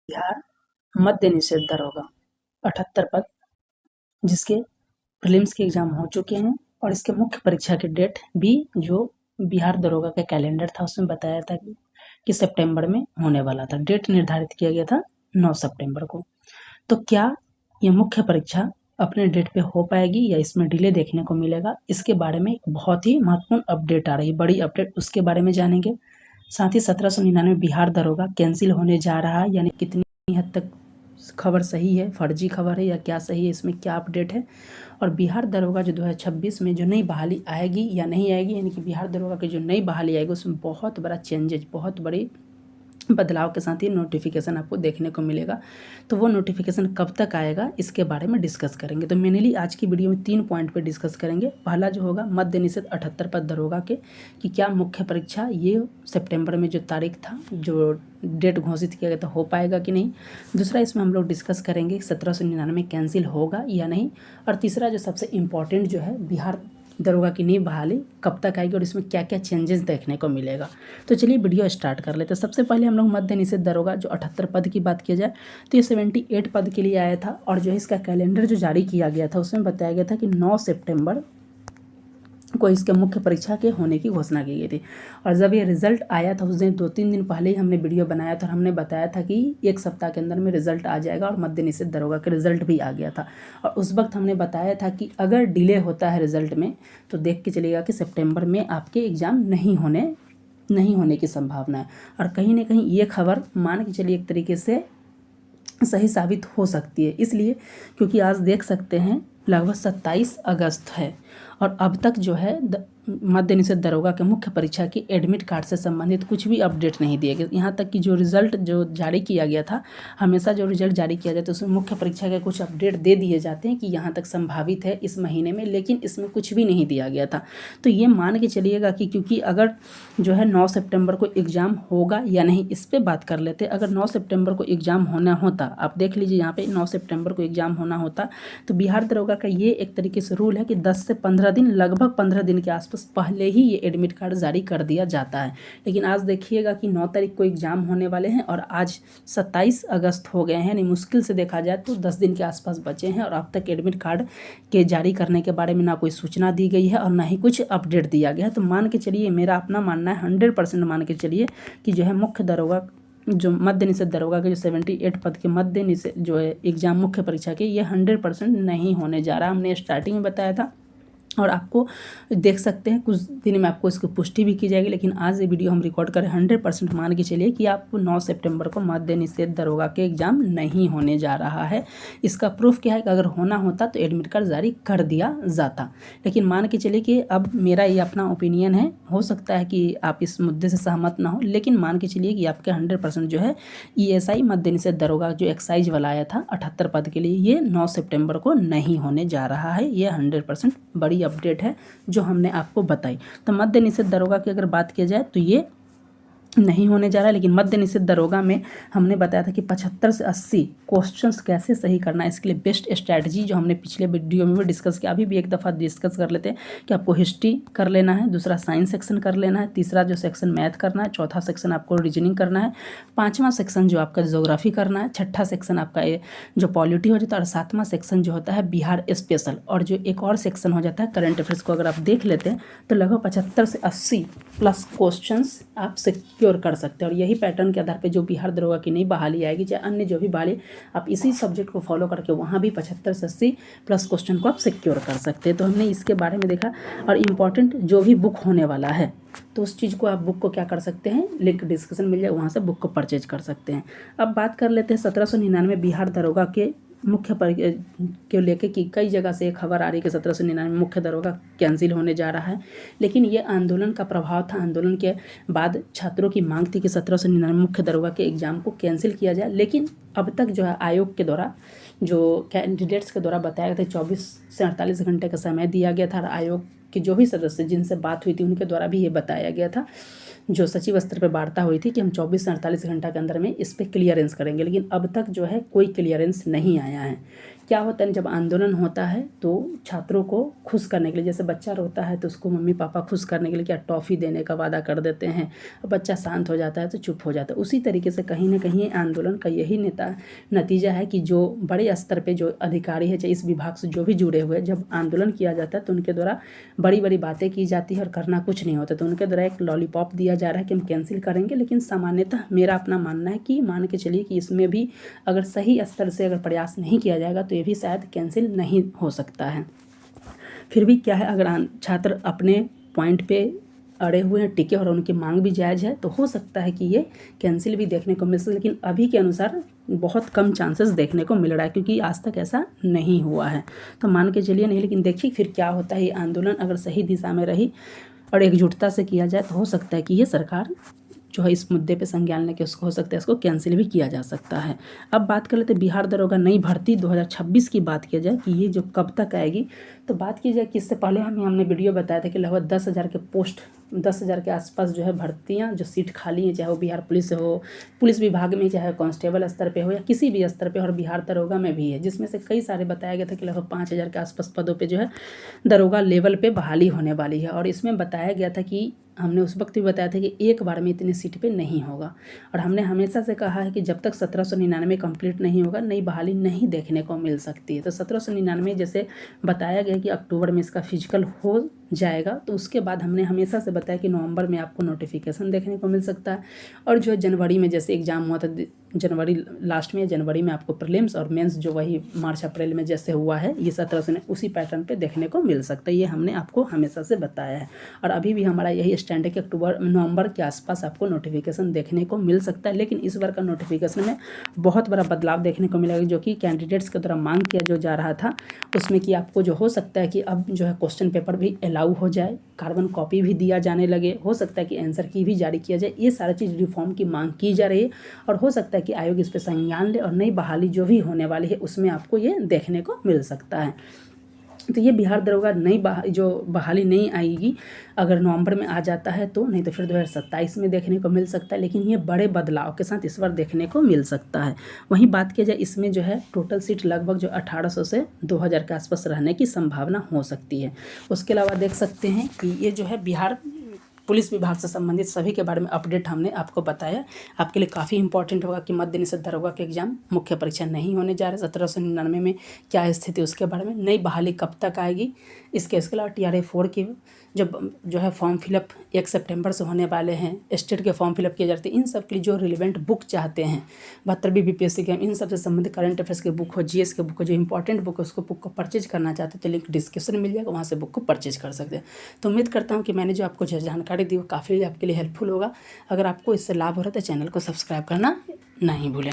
बिहार मद्य निषेध दरोगा 78 पद, जिसके प्रीलिम्स के एग्जाम हो चुके हैं और इसके मुख्य परीक्षा की डेट भी जो बिहार दरोगा का कैलेंडर था उसमें बताया था कि सितंबर में होने वाला था। डेट निर्धारित किया गया था 9 सितंबर को। तो क्या ये मुख्य परीक्षा अपने डेट पे हो पाएगी या इसमें डिले देखने को मिलेगा, इसके बारे में एक बहुत ही महत्वपूर्ण अपडेट आ रही है, बड़ी अपडेट, उसके बारे में जानेंगे। साथ ही 1799 बिहार दरोगा कैंसिल होने जा रहा है, यानी कितनी हद तक खबर सही है, फर्जी खबर है या क्या सही है, इसमें क्या अपडेट है। और बिहार दरोगा जो 2026 में जो नई बहाली आएगी या नहीं आएगी, यानी कि बिहार दरोगा की जो नई बहाली आएगी उसमें बहुत बड़ा चेंजेज, बहुत बड़ी बदलाव के साथ ही नोटिफिकेशन आपको देखने को मिलेगा। तो वो नोटिफिकेशन कब तक आएगा इसके बारे में डिस्कस करेंगे। तो मेनली आज की वीडियो में 3 पॉइंट पे डिस्कस करेंगे। पहला जो होगा मद्य निषेध 78 पद दरोगा के, कि क्या मुख्य परीक्षा ये सितंबर में जो तारीख था, जो डेट घोषित किया गया था, हो पाएगा कि नहीं। दूसरा इसमें हम लोग डिस्कस करेंगे 1799 कैंसिल होगा या नहीं। और तीसरा जो सबसे इम्पॉर्टेंट जो है, बिहार दरोगा की नई बहाली कब तक आएगी और इसमें क्या क्या चेंजेस देखने को मिलेगा। तो चलिए वीडियो स्टार्ट कर लेते हैं। सबसे पहले हम लोग मद्य निषेध दरोगा जो 78 पद की बात किया जाए तो ये 78 पद के लिए आया था और जो है इसका कैलेंडर जो जारी किया गया था उसमें बताया गया था कि 9 सितंबर को इसके मुख्य परीक्षा के होने की घोषणा की गई थी। और जब ये रिजल्ट आया था उस दिन 2-3 दिन पहले ही हमने वीडियो बनाया था और हमने बताया था कि एक सप्ताह के अंदर में रिजल्ट आ जाएगा और मद्य निषेध दरोगा का रिजल्ट भी आ गया था। और उस वक्त हमने बताया था कि अगर डिले होता है रिजल्ट में तो देख के चलिएगा कि सितंबर में आपके एग्ज़ाम नहीं होने की संभावना है। और कहीं ना कहीं ये खबर मान के चलिए एक तरीके से सही साबित हो सकती है, इसलिए क्योंकि आज देख सकते हैं लगभग 27 अगस्त है और अब तक जो है मद्य निषेध दरोगा के मुख्य परीक्षा की एडमिट कार्ड से संबंधित कुछ भी अपडेट नहीं दिया गया। यहाँ तक कि जो रिजल्ट जो जारी किया गया था, हमेशा जो रिजल्ट जारी किया जाता है उसमें मुख्य परीक्षा के कुछ अपडेट दे दिए जाते हैं कि यहाँ तक संभावित है इस महीने में, लेकिन इसमें कुछ भी नहीं दिया गया था। तो ये मान के चलिएगा कि क्योंकि अगर जो है 9 सितंबर को एग्ज़ाम होगा या नहीं, इस पर बात कर लेते। अगर 9 सितंबर को एग्ज़ाम होना होता, आप देख लीजिए यहाँ पे 9 सितंबर को एग्ज़ाम होना होता तो बिहार दरोगा का ये एक तरीके से रूल है कि 10 से 15 दिन, लगभग 15 दिन के आसपास पहले ही ये एडमिट कार्ड जारी कर दिया जाता है। लेकिन आज देखिएगा कि 9 तारीख को एग्ज़ाम होने वाले हैं और आज 27 अगस्त हो गए हैं, यानी मुश्किल से देखा जाए तो 10 दिन के आसपास बचे हैं और अब तक एडमिट कार्ड के जारी करने के बारे में ना कोई सूचना दी गई है और ना ही कुछ अपडेट दिया गया है। तो मान के चलिए, मेरा अपना मानना है 100% मान के चलिए कि जो है मुख्य दरोगा जो मद्य निषेध दरोगा के जो 78 पद के मद्य निषेध जो है एग्जाम मुख्य परीक्षा के, ये 100% नहीं होने जा रहा। हमने स्टार्टिंग में बताया था और आपको देख सकते हैं कुछ दिन में आपको इसकी पुष्टि भी की जाएगी। लेकिन आज ये वीडियो हम रिकॉर्ड करें 100% मान के चलिए कि आपको 9 सितंबर को मद्य निषेध दरोगा के एग्ज़ाम नहीं होने जा रहा है। इसका प्रूफ क्या है कि अगर होना होता तो एडमिट कार्ड जारी कर दिया जाता। लेकिन मान के चलिए कि अब मेरा ये अपना ओपिनियन है, हो सकता है कि आप इस मुद्दे से सहमत ना हो, लेकिन मान के चलिए कि आपके 100% जो है ESI मद्य निषेध दरोगा जो एक्साइज वाला आया था 78 पद के लिए, ये 9 सितंबर को नहीं होने जा रहा है। ये 100% बड़ी अपडेट है जो हमने आपको बताई। तो मद्य निषेध दरोगा की अगर बात की जाए तो ये नहीं होने जा रहा है। लेकिन मद्य निषेध दरोगा में हमने बताया था कि 75 से 80 क्वेश्चंस कैसे सही करना है, इसके लिए बेस्ट स्ट्रैटेजी जो हमने पिछले वीडियो में भी डिस्कस किया, अभी भी एक दफ़ा डिस्कस कर लेते हैं कि आपको हिस्ट्री कर लेना है, दूसरा साइंस सेक्शन कर लेना है, तीसरा जो सेक्शन मैथ करना है, चौथा सेक्शन आपको रीजनिंग करना है, पाँचवा सेक्शन जो आपका ज्योग्राफी करना है, छठा सेक्शन आपका जो पॉलिटी हो जाता है और सातवां सेक्शन जो होता है बिहार स्पेशल, और जो एक और सेक्शन हो जाता है करंट अफेयर्स को अगर आप देख लेते हैं तो लगभग 75 से 80 प्लस क्वेश्चंस आप सिक्योर कर सकते हैं। और यही पैटर्न के आधार पे जो बिहार दरोगा की नई बहाली आएगी, चाहे अन्य जो भी बहाली, आप इसी सब्जेक्ट को फॉलो करके वहाँ भी 75 से 80 प्लस क्वेश्चन को आप सिक्योर कर सकते हैं। तो हमने इसके बारे में देखा। और इम्पॉर्टेंट जो भी बुक होने वाला है तो उस चीज़ को आप बुक को क्या कर सकते हैं, लिंक डिस्क्रिप्शन मिल जाए, वहाँ से बुक को परचेज कर सकते हैं। अब बात कर लेते हैं 1799 बिहार दरोगा के मुख्य के लेके कि कई जगह से खबर आ रही है कि 1799 मुख्य दरोगा कैंसिल होने जा रहा है। लेकिन ये आंदोलन का प्रभाव था। आंदोलन के बाद छात्रों की मांग थी कि 1799 मुख्य दरोगा के एग्ज़ाम को कैंसिल किया जाए। लेकिन अब तक जो है आयोग के द्वारा, जो कैंडिडेट्स के द्वारा बताया गया था, 24 से 48 घंटे का समय दिया गया था। आयोग के जो भी सदस्य जिनसे बात हुई थी उनके द्वारा भी ये बताया गया था, जो सचिव स्तर पर वार्ता हुई थी, कि हम 24 से 48 घंटा के अंदर में इस पर क्लियरेंस करेंगे। लेकिन अब तक जो है कोई क्लियरेंस नहीं आया है। क्या होता है जब आंदोलन होता है तो छात्रों को खुश करने के लिए, जैसे बच्चा रोता है तो उसको मम्मी पापा खुश करने के लिए क्या टॉफ़ी देने का वादा कर देते हैं, और बच्चा शांत हो जाता है तो चुप हो जाता है। उसी तरीके से कहीं ना कहीं आंदोलन का यही नतीजा है कि जो बड़े स्तर पे जो अधिकारी है, चाहे इस विभाग से जो भी जुड़े हुए, जब आंदोलन किया जाता है तो उनके द्वारा बड़ी बड़ी बातें की जाती है और करना कुछ नहीं होता। तो उनके द्वारा एक लॉलीपॉप दिया जा रहा है कि हम कैंसिल करेंगे, लेकिन सामान्यतः मेरा अपना मानना है कि मान के चलिए कि इसमें भी अगर सही स्तर से अगर प्रयास नहीं किया जाएगा तो ये भी शायद कैंसिल नहीं हो सकता है। फिर भी क्या है, अगर छात्र अपने पॉइंट पे अड़े हुए हैं, टिके और उनकी मांग भी जायज़ है तो हो सकता है कि ये कैंसिल भी देखने को मिल सके, लेकिन अभी के अनुसार बहुत कम चांसेस देखने को मिल रहा है क्योंकि आज तक ऐसा नहीं हुआ है। तो मान के चलिए नहीं, लेकिन देखिए फिर क्या होता है। ये आंदोलन अगर सही दिशा में रही और एकजुटता से किया जाए तो हो सकता है कि ये सरकार जो है इस मुद्दे पे संज्ञान लेके उसको हो सकता है इसको कैंसिल भी किया जा सकता है। अब बात कर लेते हैं बिहार दरोगा नई भर्ती 2026 की बात किया जाए कि ये जो कब तक आएगी, तो बात की जाए कि इससे पहले हमने वीडियो बताया था कि लगभग 10,000 के पोस्ट, 10,000 के आसपास जो है भर्तियाँ जो सीट खाली हैं, चाहे वो बिहार पुलिस हो, पुलिस विभाग में, चाहे कांस्टेबल स्तर पे हो या किसी भी स्तर पे, और बिहार दरोगा में भी है, जिसमें से कई सारे बताया गया था कि लगभग 5,000 के आसपास पदों पे जो है दरोगा लेवल पे बहाली होने वाली है। और इसमें बताया गया था कि हमने उस वक्त भी बताया था कि एक बार में इतनी सीट पे नहीं होगा, और हमने हमेशा से कहा है कि जब तक 1799 कंप्लीट नहीं होगा नई बहाली नहीं देखने को मिल सकती है। तो 1799 जैसे बताया गया कि अक्टूबर में इसका फिजिकल हो जाएगा, तो उसके बाद हमने हमेशा से बताया कि नवंबर में आपको नोटिफिकेशन देखने को मिल सकता है, और जो जनवरी में जैसे एग्ज़ाम हुआ था, जनवरी लास्ट में, जनवरी में आपको प्रीलिम्स और मेंस जो वही मार्च अप्रैल में जैसे हुआ है, ये 17 उसी पैटर्न पे देखने को मिल सकता है। ये हमने आपको हमेशा से बताया है, और अभी भी हमारा यही स्टैंड है कि नवंबर के आसपास आपको नोटिफिकेशन देखने को मिल सकता है। लेकिन इस बार का नोटिफिकेशन में बहुत बड़ा बदलाव देखने को मिलेगा, जो कि कैंडिडेट्स के द्वारा मांग किया जो जा रहा था उसमें कि आपको जो हो सकता है कि अब जो है क्वेश्चन पेपर भी अलाउ हो जाए, कार्बन कॉपी भी दिया जाने लगे, हो सकता है कि आंसर की भी जारी किया जाए। ये सारी चीज़ रिफॉर्म की मांग की जा रही है, और हो सकता है कि आयोग इस पर संज्ञान ले और नई बहाली जो भी होने वाली है उसमें आपको ये देखने को मिल सकता है। तो ये बिहार दरोगा जो बहाली नहीं आएगी, अगर नवंबर में आ जाता है तो, नहीं तो फिर 2027 में देखने को मिल सकता है, लेकिन ये बड़े बदलाव के साथ इस बार देखने को मिल सकता है। वहीं बात की जाए इसमें जो है टोटल सीट लगभग जो 1800 से 2000 के आसपास रहने की संभावना हो सकती है। उसके अलावा देख सकते हैं कि ये जो है बिहार पुलिस विभाग से संबंधित सभी के बारे में अपडेट हमने आपको बताया। आपके लिए काफ़ी इंपॉर्टेंट होगा कि मद्य निषेध दरोगा के एग्जाम मुख्य परीक्षा नहीं होने जा रहे। 1799 में क्या स्थिति उसके बारे में, नई बहाली कब तक आएगी, इसके अलावा TRA 4 की जब जो है फॉर्म फिलअप 1 सितंबर से होने वाले हैं, स्टेट के फॉर्म फिलअप किए जाते हैं, इन सब के लिए जो रिलेवेंट बुक चाहते हैं 72वीं BPSC के, इन सब से संबंधित करंट अफेयर्स की बुक हो, GS के बुक हो, जो इंपॉर्टेंट बुक है उसको बुक को परचेज करना चाहते हैं तो लिंक डिस्क्रिप्शन में मिल जाएगा, वहाँ से बुक को परचेज कर सकते हैं। तो उम्मीद करता हूँ कि मैंने जो आपको जानकारी दी वो काफ़ी आपके लिए हेल्पफुल होगा। अगर आपको इससे लाभ हो रहा है तो चैनल को सब्सक्राइब करना नहीं भूलें।